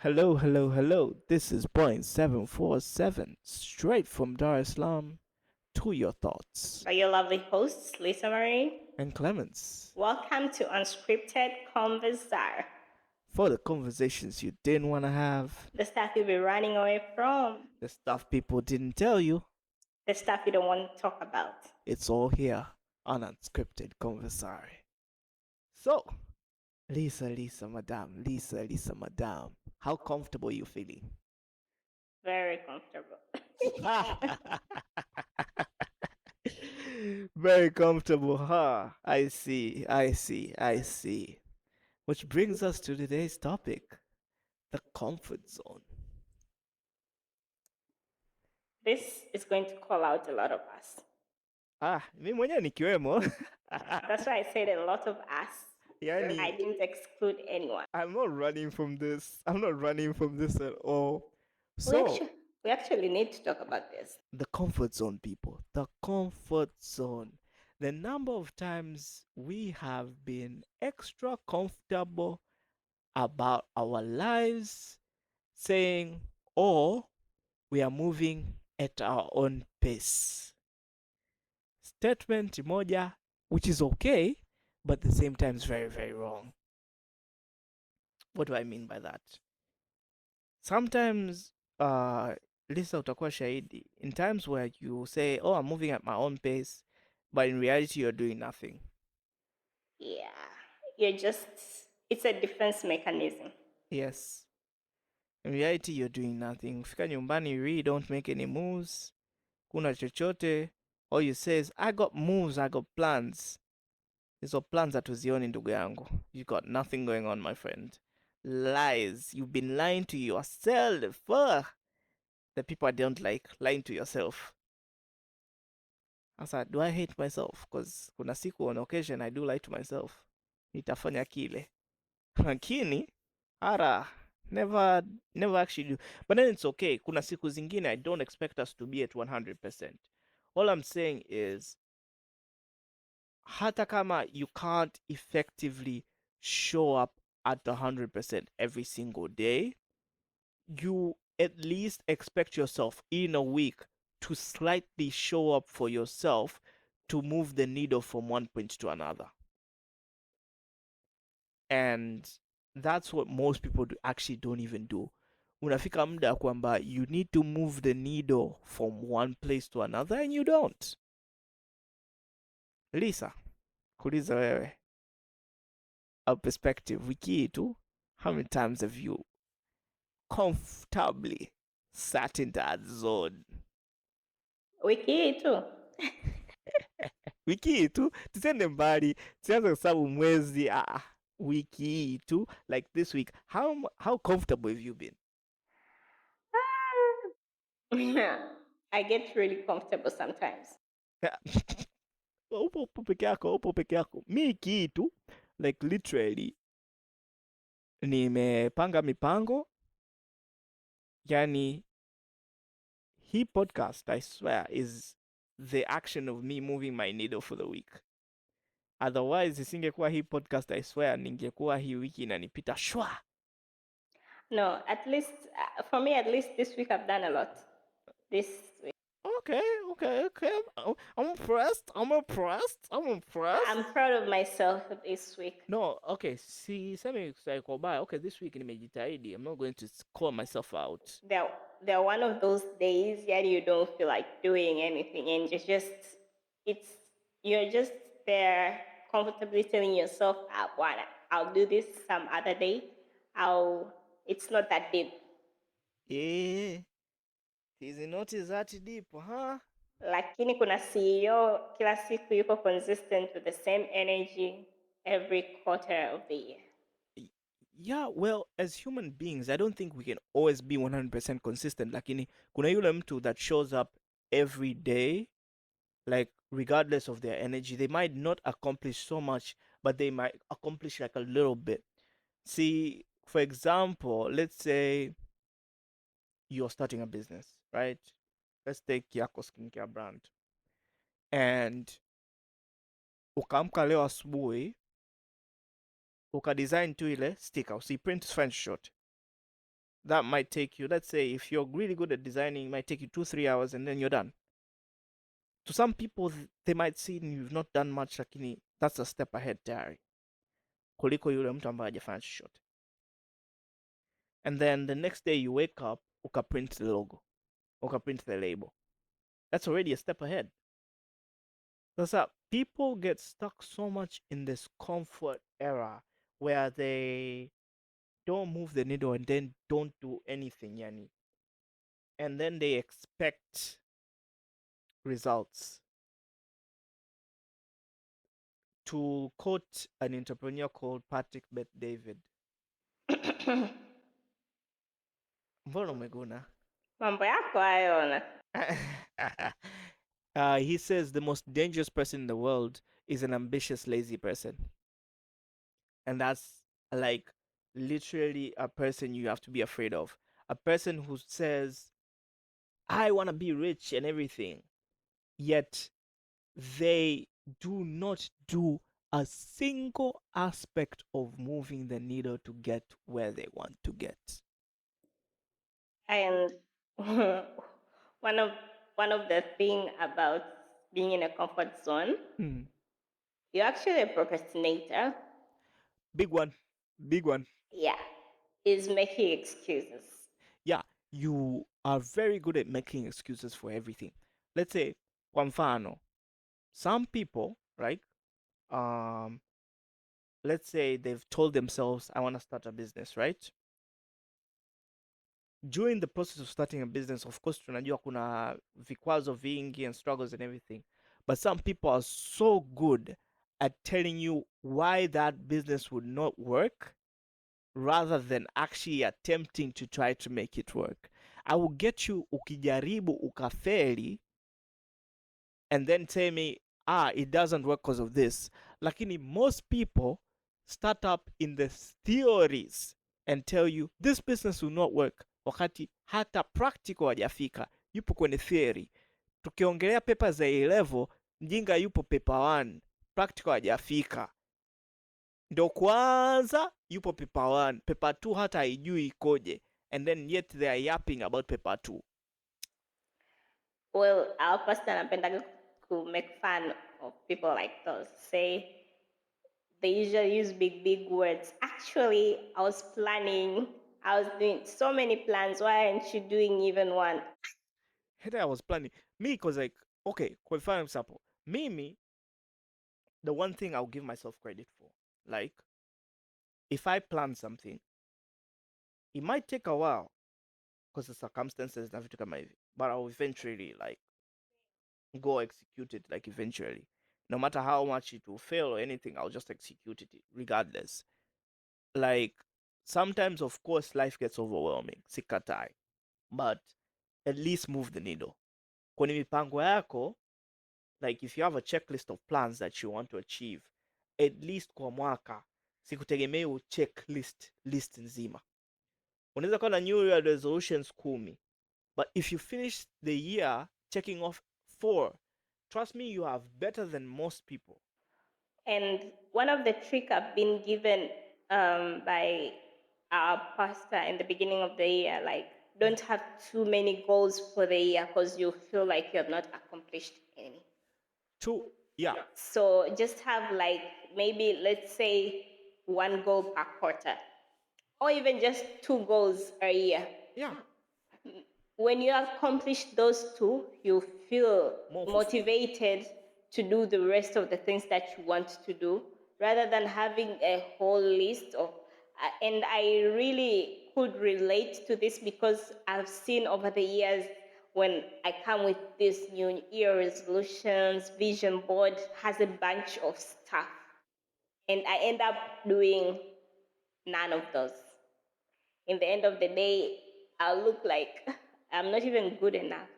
Hello, hello, hello. This is point 747, straight from Dar es Salaam to your thoughts. By your lovely hosts, Lisa Marie. And Clemens, Welcome to Unscripted Conversar, for the conversations you didn't want to have, the stuff you'll be running away from, the stuff people didn't tell you, the stuff you don't want to talk about. it's all here on Unscripted Conversary. So, Lisa, Madame, how comfortable are you feeling? Very comfortable. Very comfortable, huh? I see. Which brings us to today's topic, the comfort zone. This is going to call out a lot of us. Mi mwenyewe nikiwemo. That's why I said a lot of us. Yani, I didn't exclude anyone. I'm not running from this. I'm not running from this at all. We So, actually, we actually need to talk about this. the comfort zone, people. The comfort zone. The number of times we have been extra comfortable about our lives, saying, oh, we are moving at our own pace. Statement moja, which is okay, but at the same time is very, very wrong. What do I mean by that? Sometimes, Lisa utakuwa shahidi, in times where you say, oh, I'm moving at my own pace, but in reality you're doing nothing. Yeah, it's a defense mechanism. Yes. In reality you're doing nothing. Fika nyumbani, you really don't make any moves. Kuna chochote. All you say is, I got moves, I got plans. Hizo plans hatuzioni ndugu yangu. You got nothing going on, my friend. Lies. You've been lying to yourself. The people I don't like, lying to yourself. Sasa, do I hate myself? Because kuna siku on occasion I do lie to myself. Nitafanya kile. Lakini, never actually do. But then it's okay. Kuna siku zingine I don't expect us to be at 100%. All I'm saying is, hata kama you can't effectively show up at 100% every single day, you at least expect yourself in a week to slightly show up for yourself to move the needle from one point to another. And that's what most people actually don't even do. Unafika muda kwamba you need to move the needle from one place to another and you don't. Lisa, kuuliza wewe, a perspective, wiki hii tu, how many times have you comfortably sat in that zone? Wiki hii tu. Wiki hii tu, tusende mbali, tuanze kuhesabu mwezi. Wiki hii tu, like this week, how comfortable have you been? I get really comfortable sometimes. Upo peke yako. Mi wiki hii tu, like literally, nimepanga mipango. Yani, hii podcast, I swear, is the action of me moving my needle for the week. Otherwise, isingekuwa hii podcast, I swear, ningekuwa hii wiki inanipita shwa. No, at least for me, at least this week I've done a lot. This week. Okay. I'm impressed. I'm proud of myself this week. No, okay, sisemi kwa ubaya. Okay, this week nimejitahidi. I'm not going to call myself out. They're one of those days yet you don't feel like doing anything and you're just there comfortably telling yourself, I'll do this some other day. It's not that deep. Yeah. Is it not that deep, huh? Lakini kuna CEO kila siku yuko consistent with the same energy every quarter of the year. Yeah, well, as human beings, I don't think we can always be 100% consistent. Lakini kuna yule mtu that shows up every day, like regardless of their energy. They might not accomplish so much, but they might accomplish like a little bit. See, for example, let's say you're starting a business, right? Let's take Yako skincare brand. And ukaamka leo asubuhi, ukadesign tu ile sticker, usiprint screenshot. That might take you, let's say, if you're really good at designing, it might take you 2 3 hours and then you're done. To some people, they might see you've not done much, lakini that's a step ahead tayari kuliko yule mtu ambaye hajafanya chochote. And then the next day you wake up, ukaprint the logo, ukaprint the label. That's already a step ahead. Sasa people get stuck so much in this comfort era where they don't move the needle and then don't do anything, yani. And then they expect results. To quote an entrepreneur called Patrick Bet David, mbona umeguna? Mambo yako hayo na. He says the most dangerous person in the world is an ambitious, lazy person. And that's like literally a person you have to be afraid of. A person who says, I want to be rich and everything, yet they do not do a single aspect of moving the needle to get where they want to get. And one of one of the thing about being in a comfort zone, you're actually a procrastinator. Big one. Big one. Yeah, is making excuses. Yeah, you are very good at making excuses for everything. Let's say, kwa mfano, some people, right? Um, let's say they've told themselves, I want to start a business, right? During the process of starting a business, of course, tunajua kuna vikwazo vingi and struggles and everything. But some people are so good at telling you why that business would not work rather than actually attempting to try to make it work. I will get you ukijaribu ukafeli and then tell me, it doesn't work because of this. Lakini most people start up in the theories and tell you this business will not work, wakati hata practical hajafika, yupo kwenye theory. Tukiongelea paper za A level, mjinga yupo paper 1, practical hajafika, ndo kwanza yupo paper 1, paper 2 hata haijui ikoje, and then yet they are yapping about paper 2. Well, our pastor napenda to make fun of people like those. Say they usually use big words. Actually, I was planning. I was doing so many plans. Why aren't you doing even one? Hata I was planning me, cause like, okay, kwa mfano example, mimi, the one thing I'll give myself credit for, like, if I plan something, it might take a while because the circumstances na vitu kama hivi, but I'll eventually like go execute it, like eventually, no matter how much it will fail or anything, I'll just execute it regardless. Like, sometimes of course life gets overwhelming, sikatai, but at least move the needle kwenye mipango yako. Like, if you have a checklist of plans that you want to achieve, at least kwa mwaka, sikutegemei uchecklist list nzima. Unaweza kuwa na new year resolutions 10, but if you finish the year checking off 4, trust me, you have better than most people. And one of the trick I've been given by our pastor in the beginning of the year, like, don't have too many goals for the year because you feel like you have not accomplished any. True. Yeah. So just have like maybe let's say one goal per quarter, or even just 2 goals a year. Yeah. When you accomplish those 2, you feel More motivated to do the rest of the things that you want to do rather than having a whole list of. And I really could relate to this because I've seen over the years when I come with this new year resolutions, vision board has a bunch of stuff. And I end up doing none of those. In the end of the day, I'll look like I'm not even good enough.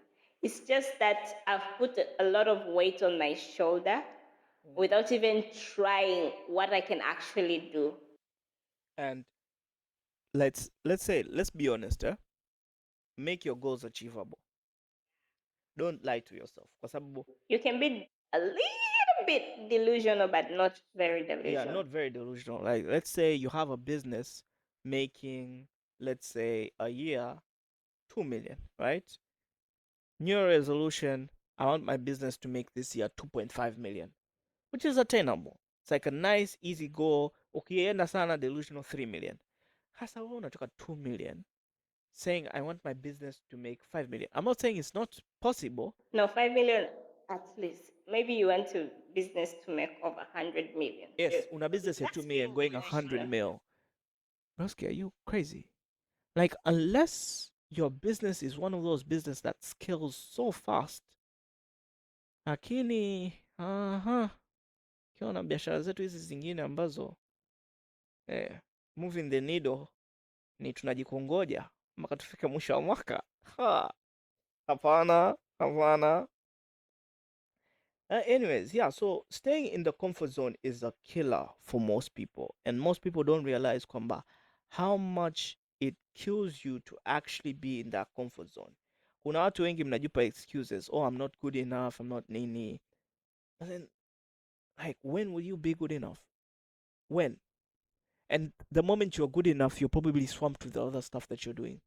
It's just that I've put a lot of weight on my shoulder without even trying what I can actually do. And let's be honest, make your goals achievable. Don't lie to yourself, kwa sababu, You can be a little bit delusional, but not very yeah, delusional. not very delusional. Like, let's say you have a business making let's say a year, 2 million, right? New Year resolution, I want my business to make this year 2.5 million, which is attainable. It's like a nice, easy goal. Ukienda sana delusional 3 million. Hasa wewe unatoka 2 million saying I want my business to make 5 million. I'm not saying it's not possible. No, 5 million at least. Maybe you want to business to make over 100 million. Yes, una business at 2 million going 100 mil. Broski, are you crazy? Like, unless your business is one of those business that scales so fast, lakini kiona biashara zetu hizi zingine ambazo moving the needle ni tunajikongoja mpaka tufike mwisho wa mwaka. Hapana, hapana. Anyways, yeah, so staying in the comfort zone is a killer for most people. And most people don't realize kwamba how much it kills you to actually be in that comfort zone. Kuna watu wengi mnajipa excuses. Oh, I'm not good enough. I'm not nini. And then, like, when will you be good enough? When? And the moment you're good enough, you're probably swamped with the other stuff that you're doing.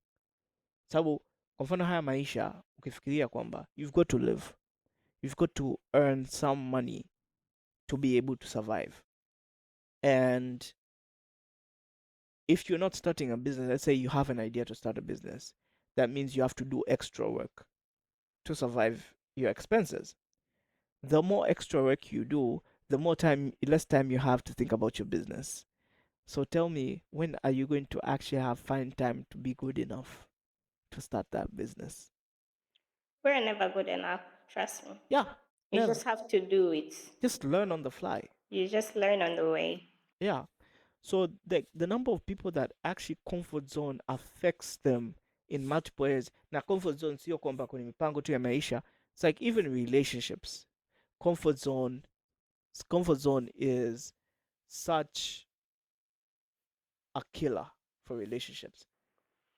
Sababu, kwa mfano haya maisha, ukifikiria kwamba you've got to live. You've got to earn some money to be able to survive. And if you're not starting a business, let's say you have an idea to start a business, that means you have to do extra work to survive your expenses. The more extra work you do, the less time you have to think about your business. So tell me, when are you going to actually find time to be good enough to start that business? We're never good enough, trust me. Yeah, You never. just have to do it. Just learn on the fly. You just learn on the way. Yeah. So the number of people that actually comfort zone affects them in multiple areas. Na comfort zone sio kwamba kwenye mipango tu ya maisha. It's like even relationships. Comfort zone comfort zone is such a killer for relationships.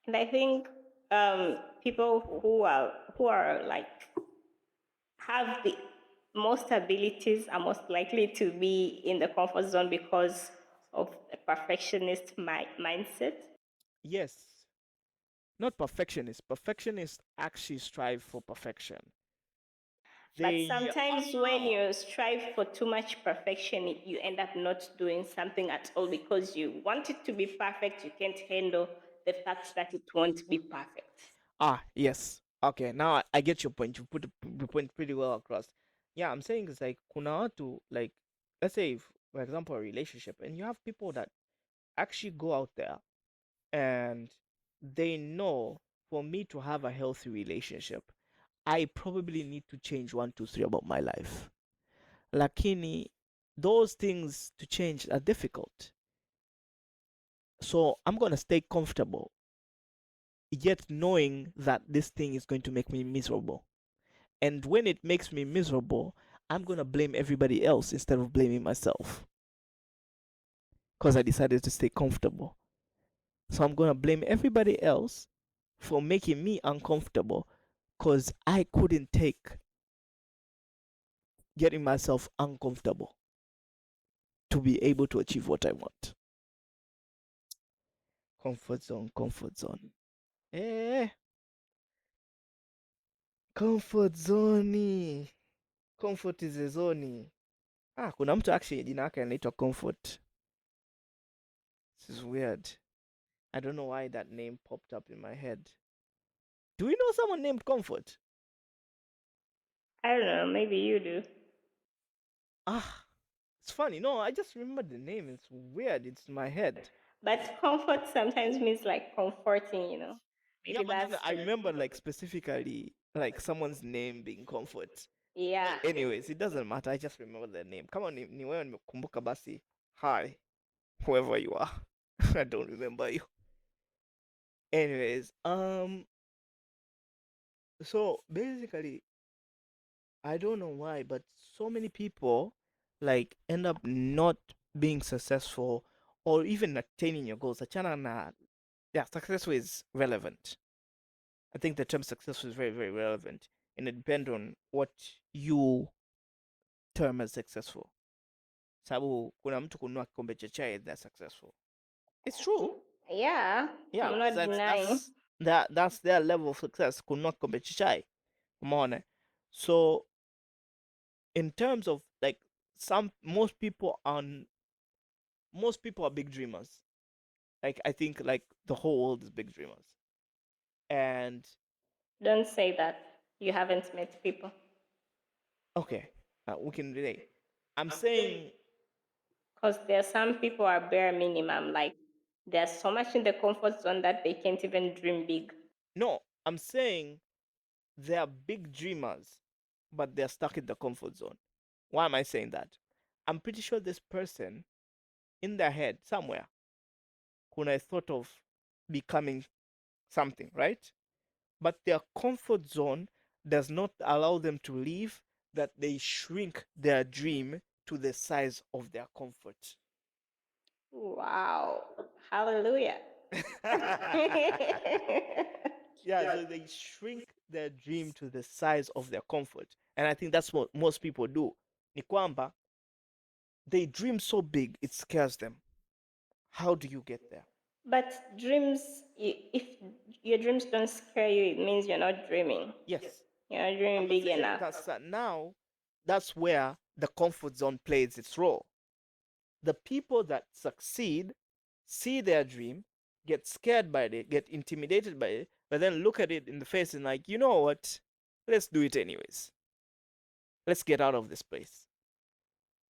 And I think people who are like have the most abilities are most likely to be in the comfort zone because of a perfectionist mindset. Yes, not perfectionists. Perfectionists actually strive for perfection. But They sometimes when you strive for too much perfection, you end up not doing something at all because you want it to be perfect. You can't handle the fact that it won't be perfect. yes. Okay, now I get your point. You put the point pretty well across. Yeah, I'm saying it's like kuna watu, like, let's say for example a relationship, and you have people that actually go out there and they know for me to have a healthy relationship, I probably need to change one, two, three about my life. Lakini those things to change are difficult. So I'm gonna stay comfortable, yet knowing that this thing is going to make me miserable. And when it makes me miserable, I'm gonna blame everybody else instead of blaming myself. Because I decided to stay comfortable. So I'm gonna blame everybody else for making me uncomfortable because I couldn't take getting myself uncomfortable to be able to achieve what I want. Comfort zone, comfort zone. Eh, comfort zone. Comfort is a zone. Kuna mtu actually jina yake anaitwa Comfort. This is weird. I don't know why that name popped up in my head. Do we know someone named Comfort? I don't know, maybe you do. Ah, it's funny. No, I just remember the name. It's weird. It's in my head. But comfort sometimes means like comforting, you know. Yeah, Maybe but then that's I the remember like specifically like someone's name being Comfort. yeah. Anyways, it doesn't matter. I just remember the name. Kama ni wewe nimekumbuka basi. Hi, whoever you are. I don't remember you. Anyways, so basically I don't know why, but so many people like end up not being successful or even attaining your goals. Achana na, yeah, successful is relevant. I think the term successful is very, very relevant, and it depends on what you term as successful. Sababu kuna mtu kununua kikombe cha chai, that's successful. It's true. Yeah, Yeah, I'm because not denying. that's their level of success. Could not compare. Come on. So in terms of like some most people are big dreamers. Like I think like the whole world is big dreamers. And Don't say that. You haven't met people. okay, we can relate. I'm saying Because there are some people are bare minimum. Like they're so much in the comfort zone that they can't even dream big. no. I'm saying they are big dreamers, but they're stuck in the comfort zone. Why am I saying that? I'm pretty sure this person in their head somewhere could have thought of becoming something, right? But their comfort zone does not allow them to leave, that they shrink their dream to the size of their comfort. Wow. Hallelujah. Yeah, so they shrink their dream to the size of their comfort. And I think that's what most people do. Ni kwamba they dream so big it scares them. How do you get there? But dreams, if your dreams don't scare you, it means you're not dreaming. Yes. You're not dreaming I'm big saying enough. now that's where the comfort zone plays its role. The people that succeed see their dream, get scared by it, get intimidated by it, but then look at it in the face and like, you know what? Let's do it anyways. Let's get out of this place.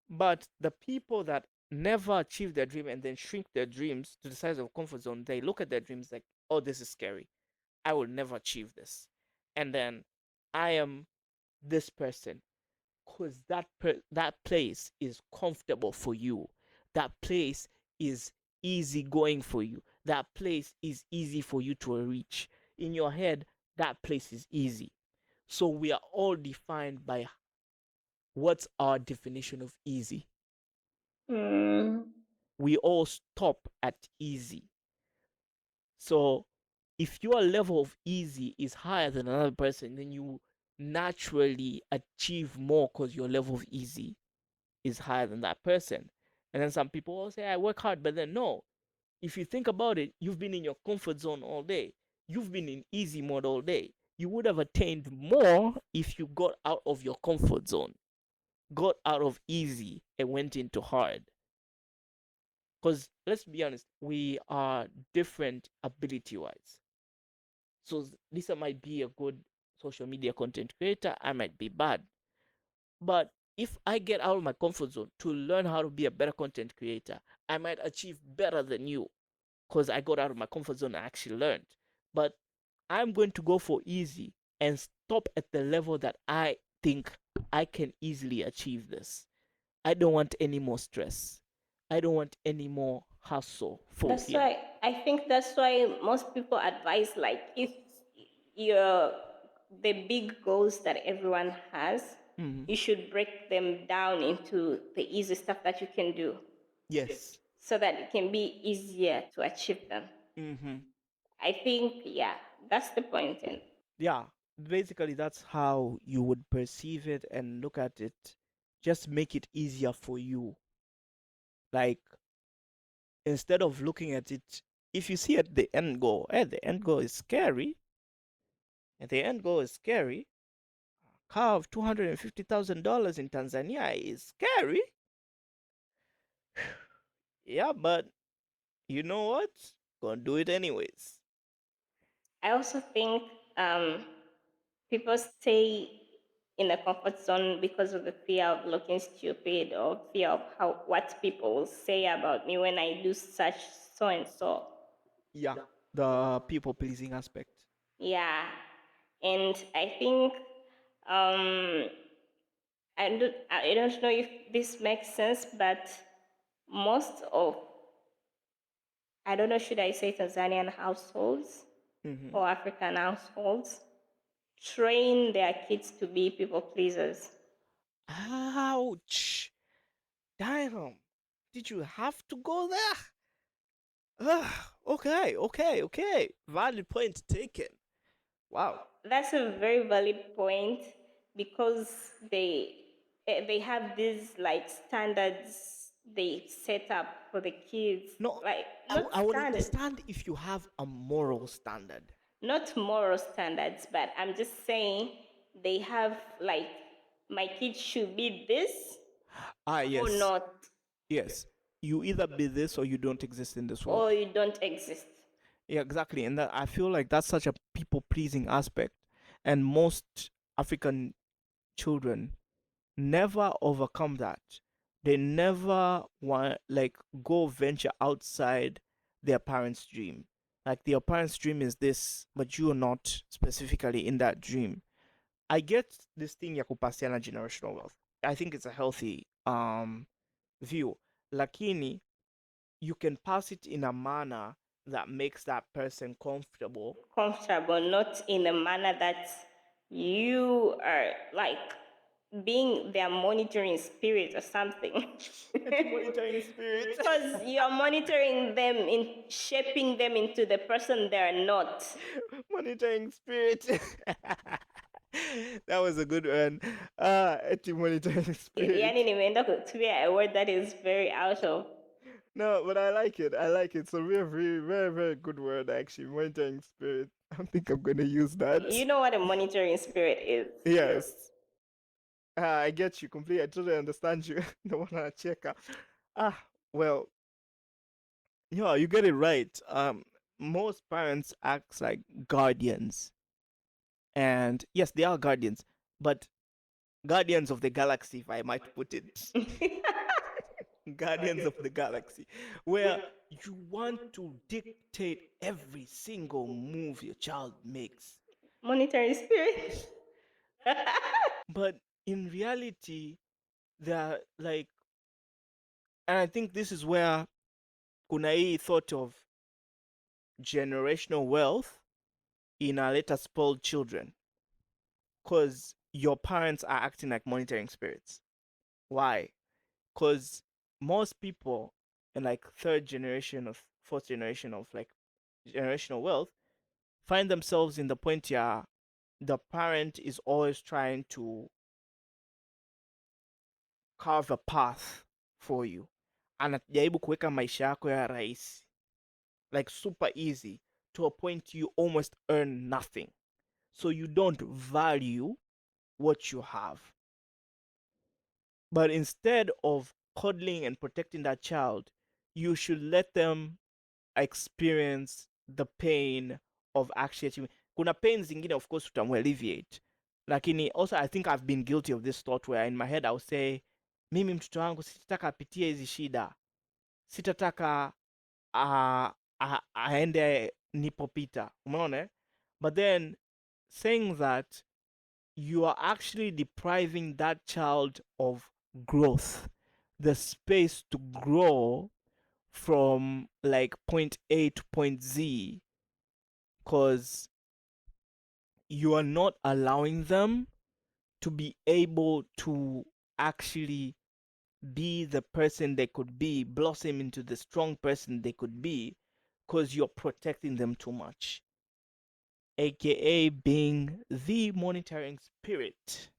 But the people that never achieve their dream and then shrink their dreams to the size of comfort zone, they look at their dreams like, oh, this is scary. I will never achieve this. And then I am this person because that place is comfortable for you. That place is easy going for you. That place is easy for you to reach. In your head, that place is easy. So we are all defined by what's our definition of easy. Mm. We all stop at easy. So if your level of easy is higher than another person, then you naturally achieve more because your level of easy is higher than that person. And then some people will say, I work hard, but then no. If you think about it, you've been in your comfort zone all day. You've been in easy mode all day. You would have attained more if you got out of your comfort zone, got out of easy and went into hard. Because let's be honest, we are different ability wise. So Lisa might be a good social media content creator, I might be bad. But if I get out of my comfort zone to learn how to be a better content creator, I might achieve better than you because I got out of my comfort zone and actually learned. But I'm going to go for easy and stop at the level that I think I can easily achieve this. I don't want any more stress. I don't want any more hustle for That's here. why I think that's why most people advise like if you're the big goals that everyone has, Mm-hmm. you should break them down into the easy stuff that you can do Yes. so that it can be easier to achieve them. Mm-hmm. I think, yeah, that's the point. And Yeah. Basically, that's how you would perceive it and look at it. Just make it easier for you. Like, instead of looking at it, if you see at the end goal, the end goal is scary, and the end goal is scary, car of $250,000 in Tanzania is scary. Yeah, but you know what? Gonna do it anyways. I also think um, people stay in a comfort zone because of the fear of looking stupid or fear of how what people will say about me when I do such so and so. Yeah, the people pleasing aspect. Yeah, and I think um, I don't know if this makes sense, but most of I don't know should I say Tanzanian households Mm-hmm. or African households train their kids to be people pleasers. Ouch! Damn! Did you have to go there? Okay. Valid point taken. Wow. That's a very valid point because they have these like standards they set up for the kids. No, Like, I, not I would standard, understand if you have a moral standard. not moral standards, but I'm just saying they have like, my kid should be this Ah, or yes, not, yes. You either be this or you don't exist in this or world. you don't exist. Yeah, exactly. And that, I feel like that's such a people pleasing aspect. And most African children never overcome that. They never want, like, go venture outside their parents' dream. Like, their parents' dream is this, but you are not specifically in that dream. I get this thing ya kupasiana generational wealth. I think it's a healthy view. Lakini you can pass it in a manner that makes that person comfortable. Comfortable, not in a manner that you are like being their monitoring spirit or something. Anti monitoring spirit. Because you're monitoring them, in shaping them into the person they're not. Monitoring spirit. That was a good one. Anti monitoring Yani spirit. nimeenda kutumia a word that is very out of. No, but I like it. I like it. It's a very, very, very, very good word, actually. Monitoring spirit. I think I'm going to use You that. know what a monitoring spirit is. Yes. I get you completely. I totally understand you. The one I check out. Ah, well, yeah, you get it right. Most parents act like guardians, and yes, they are guardians, but guardians of the galaxy, if I might put it. Guardians of the galaxy, where you want to dictate every single move your child makes. Monitoring spirit. But in reality, they're like, and I think this is where Kunai thought of generational wealth in our later spoiled children, because your parents are acting like monitoring spirits. Why? Because most people in like third generation of fourth generation of like generational wealth find themselves in the point where the parent is always trying to carve a path for you, anajaribu kuweka maisha yako ya rahisi, like super easy, to a point you almost earn nothing, so you don't value what you have. But instead of coddling and protecting that child, you should let them experience the pain of actually achieving. Kuna pain zingine of course alleviate, lakini also I think I've been guilty of this thought where in my head I'll say, mimi mtoto wangu sitataka apitie hizi shida, sitataka aende nipopita, umeona but then saying that, you are actually depriving that child of growth, the space to grow from like point A to point Z, because you are not allowing them to be able to actually be the person they could be, blossom into the strong person they could be, because you're protecting them too much, aka being the monitoring spirit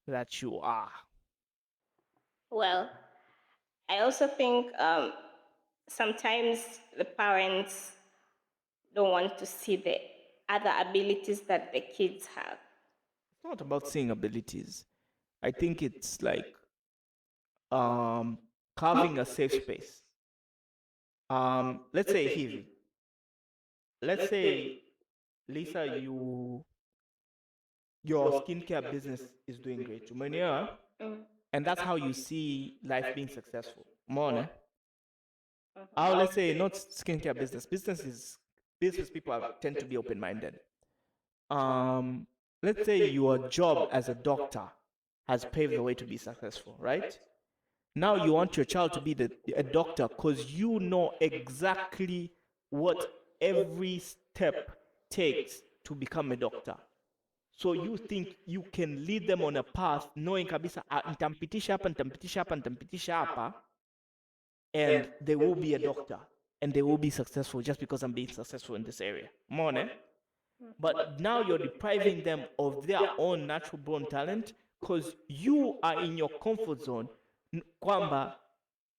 that you are. Well, I also think sometimes the parents don't want to see the other abilities that the kids have. It's not about seeing abilities. I think it's like um carving a safe space. Let's say hivi. Let's say Lisa, your skincare business is doing great. Umenielewa? Mm. And that's how you see life being successful. Umeona? Or Mhm. let's say not skincare business. Business people tend to be open minded. Um, let's say your job as a doctor has paved the way to be successful, right? Now you want your child to be a doctor because you know exactly what every step takes to become a doctor. So you think you can lead them on a path knowing kabisa, nitampitisha hapa, nitampitisha hapa, nitampitisha hapa, and they will be a doctor and they will be successful just because I'm being successful in this area. More, but now you're depriving them of their own natural born talent because you are in your comfort zone, kwamba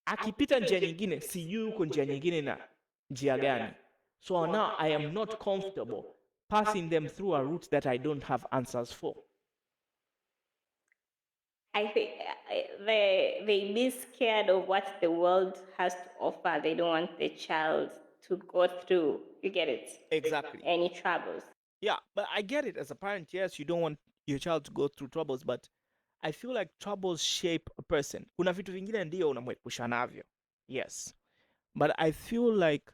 akipita njia nyingine sijui huko njia nyingine na njia gani. So now I am not comfortable passing them through a route that I don't have answers for. I think they be scared of what the world has to offer. They don't want the child to go through. You get it? Exactly. Any troubles. Yeah, but I get it. As a parent, yes, you don't want your child to go through troubles, but I feel like troubles shape a person. Kuna vitu vingine ndio unamwepusha navyo. Yes. But I feel like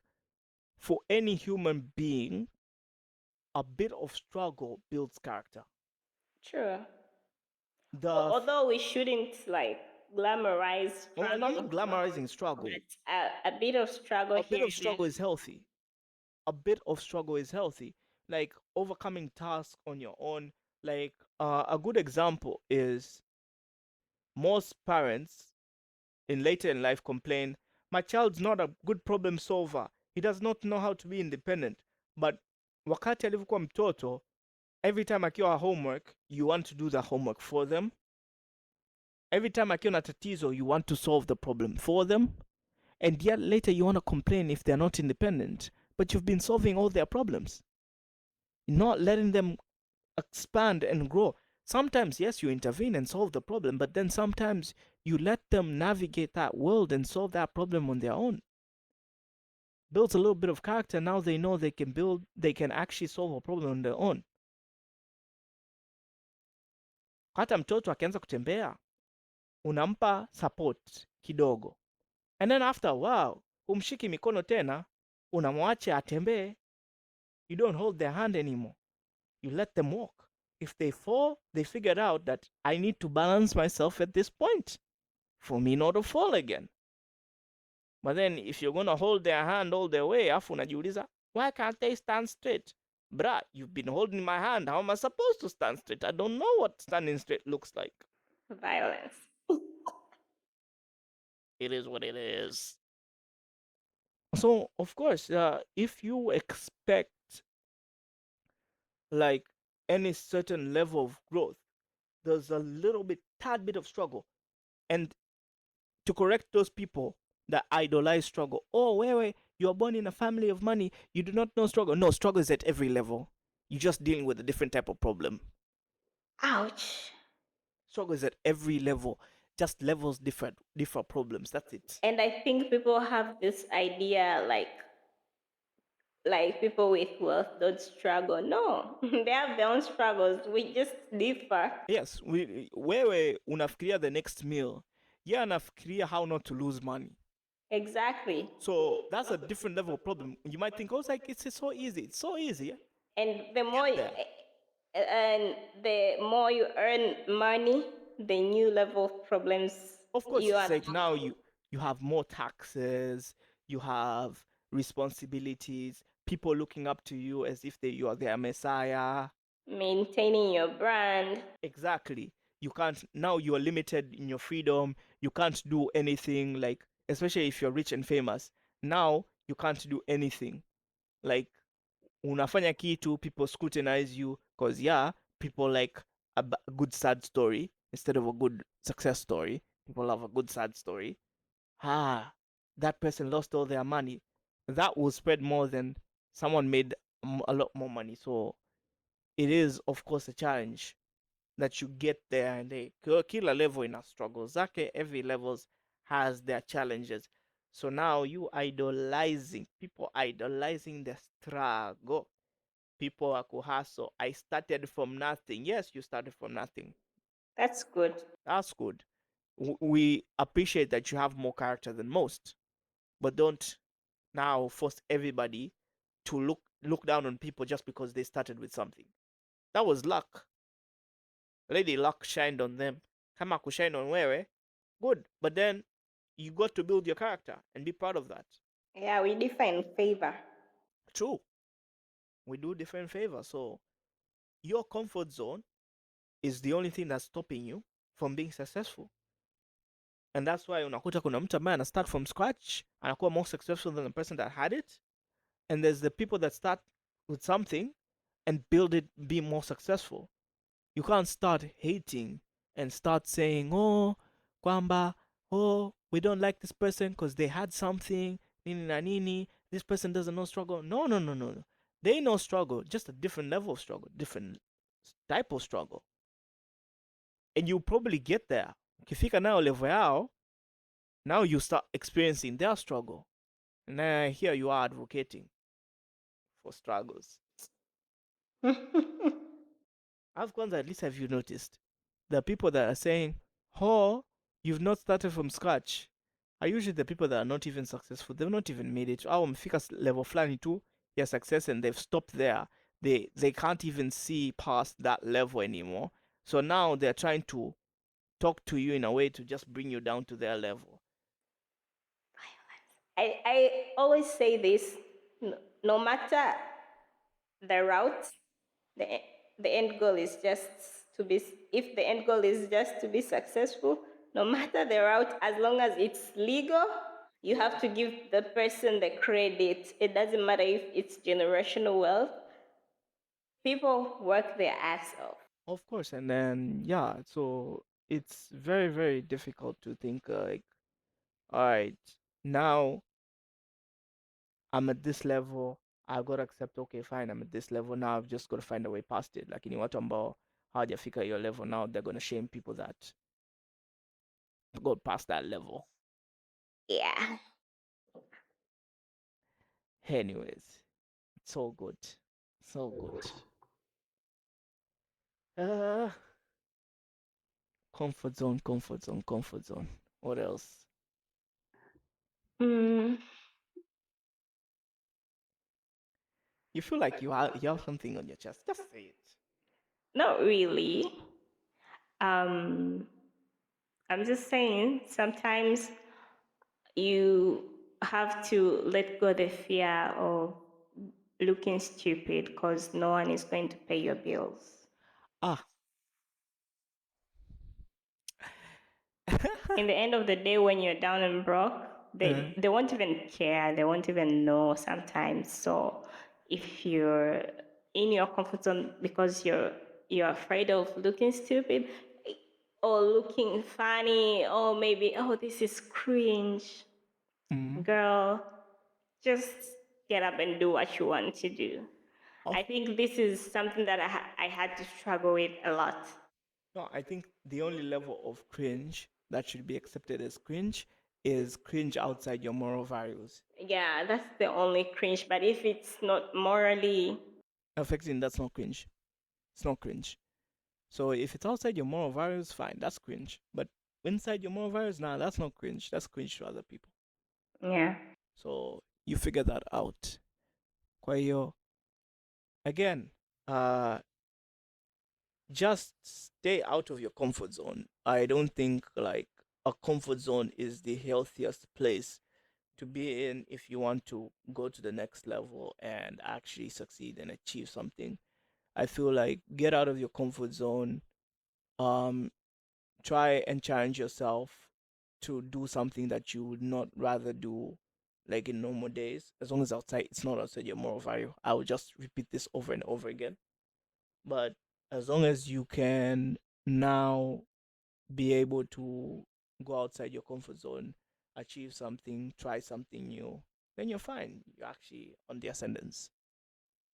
for any human being, a bit of struggle builds character. True. The Although we shouldn't like glamorize I'm struggle, not glamorizing struggle. but a bit of struggle A bit here of struggle is healthy. A bit of struggle is healthy. Like overcoming tasks on your own. Like a good example is most parents in later in life complain, my child's not a good problem solver. He does not know how to be independent. But wakati alivyokuwa mtoto, every time akiwa homework, you want to do the homework for them. Every time akiwa na tatizo, you want to solve the problem for them. And yet later you want to complain if they're not independent. But you've been solving all their problems. Not letting them expand and grow. Sometimes, yes, you intervene and solve the problem, but then sometimes you let them navigate that world and solve that problem on their own. Builds a little bit of character. Now they know they can actually solve a problem on their own. Hata mtoto akianza kutembea, unampa support kidogo. And then after a while, umshiki mikono tena, unamwacha atembee. You don't hold their hand anymore. You let them walk. If they fall, they figured out that I need to balance myself at this point for me not to fall again. But then if you're going to hold their hand all the way, afu unajiuliza, why can't they stand straight? Bruh, you've been holding my hand. How am I supposed to stand straight? I don't know what standing straight looks like. violence. It is what it is. So, of course, if you expect like any certain level of growth, there's a little bit, tad bit of struggle. And to correct those people that idolize struggle, oh, wait, you're born in a family of money, you do not know struggle. No, struggle is at every level. You're just dealing with a different type of problem. Ouch. Struggle is at every level, just levels different problems. That's it. And I think people have this idea like people with wealth don't struggle. No, they have their own struggles. We just differ. Yes, wewe unafikiria the next meal, yeah, anafikiria how not to lose money. Exactly. So that's a different level of problem. You might think, oh, it's like it's so easy. It's so easy. And the more Get there. and the more you earn money, the new level of problems Of course, you it's are like now you have more taxes, you have responsibilities, people looking up to you as if you are their messiah. maintaining your brand. Exactly. You can't, now you are limited in your freedom. You can't do anything, like, especially if you're rich and famous. Now you can't do anything. Like, unafanya kitu, people scrutinize you because, yeah, people like a good sad story instead of a good success story. People love a good sad story. That person lost all their money. That will spread more than someone made a lot more money. So it is, of course, a challenge that you get there, and kila level ina struggle zake. Every levels has their challenges. So now you idolizing, people idolizing the struggle. People are kuhustle. I started from nothing. Yes, you started from nothing. That's good. That's good. We appreciate that you have more character than most, but don't now force everybody to look down on people just because they started with something. That was luck. Lady luck shined on them. Kama kushine on wewe, good. But then you got to build your character and be proud of that. Yeah, we define favor. True. We do different favors. So your comfort zone is the only thing that's stopping you from being successful. And that's why unakuta kuna mtu ambaye ana start from scratch, anakuwa more successful than the person that had it. And there's the people that start with something and build it, be more successful. You can't start hating and start saying, oh, kwamba, oh, we don't like this person because they had something, nini na nini. This person doesn't know struggle. No, no, no, no, no. They know struggle, just a different level of struggle, different type of struggle. And you probably get there. Ukifika nayo level yao, now you start experiencing their struggle. And then here you are advocating for struggles. As kwanza, at least have you noticed? The people that are saying, oh, you've not started from scratch, are usually the people that are not even successful. They've not even made it. Au wamefika level fulani tu ya success and they've stopped there. They can't even see past that level anymore. So now they're trying to talk to you in a way to just bring you down to their level. I always say this, no matter the route, the, the end goal is just to be, if the end goal is just to be successful, no matter the route, as long as it's legal, you have to give the person the credit. It doesn't matter if it's generational wealth. People work their ass off. Of course, and then yeah, so it's very very difficult to think like, all right, now I'm at this level. I've got to accept, okay, fine, I'm at this level now. I've just got to find a way past it. Like in watu ambao hawajafika your level now, they're gonna shame people that go past that level. Yeah. Anyways, it's all good. So good. Uh, comfort zone, comfort zone, comfort zone. What else? Mm, You feel like you have something on your chest. Just say it. not really. Um, I'm just saying sometimes you have to let go the fear of looking stupid because no one is going to pay your bills. Ah. In the end of the day, when you're down and broke, Uh, they won't even care. They won't even know sometimes. So if you're in your comfort zone because you're afraid of looking stupid or looking funny or maybe, oh, this is cringe, mm, girl, just get up and do what you want to do. of I think this is something that I had to struggle with a lot. No, I think the only level of cringe that should be accepted as cringe is cringe outside your moral values. Yeah, that's the only cringe. But if it's not morally, Affecting that's not cringe. It's not cringe. So if it's outside your moral values, fine, that's cringe. But inside your moral values, nah, that's not cringe. That's cringe to other people. yeah, So you figure that out. Kwa hiyo, again, uh, just stay out of your comfort zone. I don't think like a comfort zone is the healthiest place to be in if you want to go to the next level and actually succeed and achieve something. I feel like get out of your comfort zone. Um, try and challenge yourself to do something that you would not rather do like in normal days. As long as outside it's not outside your moral value. I will just repeat this over and over again. But as long as you can now be able to go outside your comfort zone, achieve something, try something new, then you're fine. You're actually on the ascendance.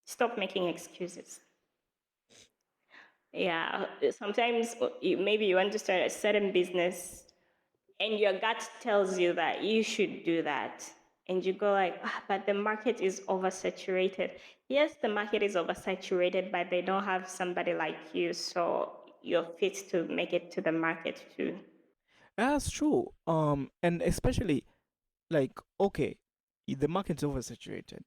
stop making excuses. Yeah, sometimes maybe you want to start a certain business and your gut tells you that you should do that. And you go like, ah, but the market is oversaturated. Yes, the market is oversaturated, but they don't have somebody like you, so you're fit to make it to the market too. That's true. And especially like, okay, the market's oversaturated.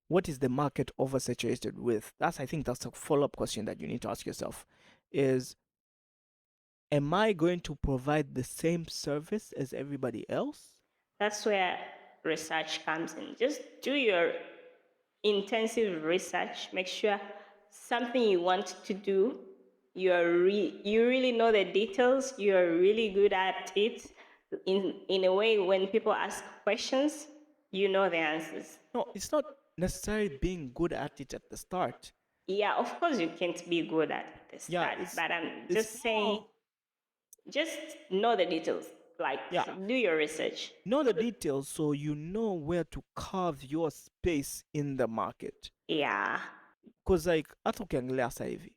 What is the market oversaturated with? I think that's a follow-up question that you need to ask yourself. Is am I going to provide the same service as everybody else? That's where research comes in. Just do your intensive research. Make sure something you want to do, you really know the details. You're really good at it. In a way, when people ask questions, you know the answers. No, it's not necessarily being good at it at the start. Yeah, of course you can't be good at the Yeah, start, it's but I'm it's just saying, more just know the details. Like, Yeah, do your research. know the details so you know where to carve your space in the market. Yeah. Because like hata ukiangalia sasa hivi,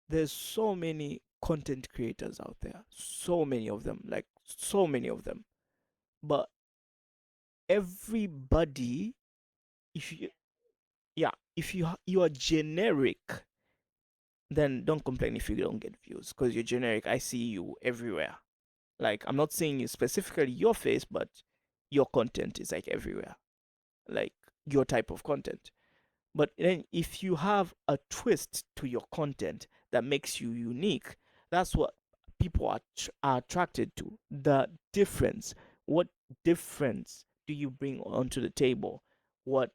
there's so many content creators out there, so many of them, like so many of them. But everybody, if you, yeah, if you are generic, then don't complain if you don't get views because you're generic. I see you everywhere. Like I'm not saying specifically your face, but your content is like everywhere. Like your type of content. But then if you have a twist to your content that makes you unique, that's what people are attracted to. The difference. What difference do you bring onto the table? What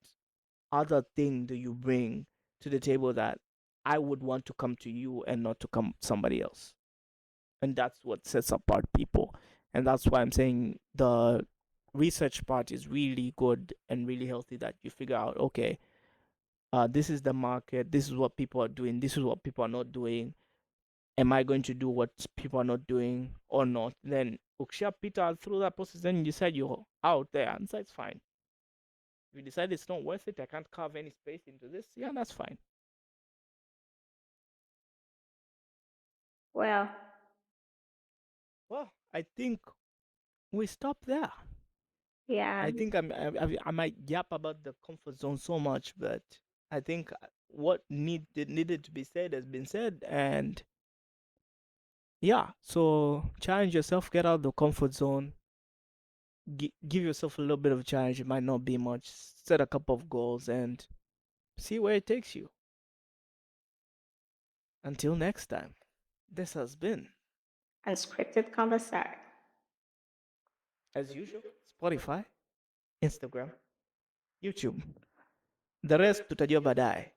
other thing do you bring to the table that I would want to come to you and not to come somebody else? And that's what sets apart people. And that's why I'm saying the research part is really good and really healthy, that you figure out, okay, this is the market, this is what people are doing, this is what people are not doing. Am I going to do what people are not doing or not? Then ukishapita through that process, then you decide you're out there, and so it's fine. If you decide it's not worth it, I can't carve any space into this, yeah, that's fine. Well, Well, I think we stop there. yeah. I think I might yap about the comfort zone so much, but I think what needed to be said has been said, and yeah. So challenge yourself, get out of the comfort zone, give yourself a little bit of a challenge. It might not be much. Set a couple of goals and see where it takes you. Until next time, this has been, Unscripted conversation. as usual, Spotify, Instagram, YouTube. The rest tutajua baadaye.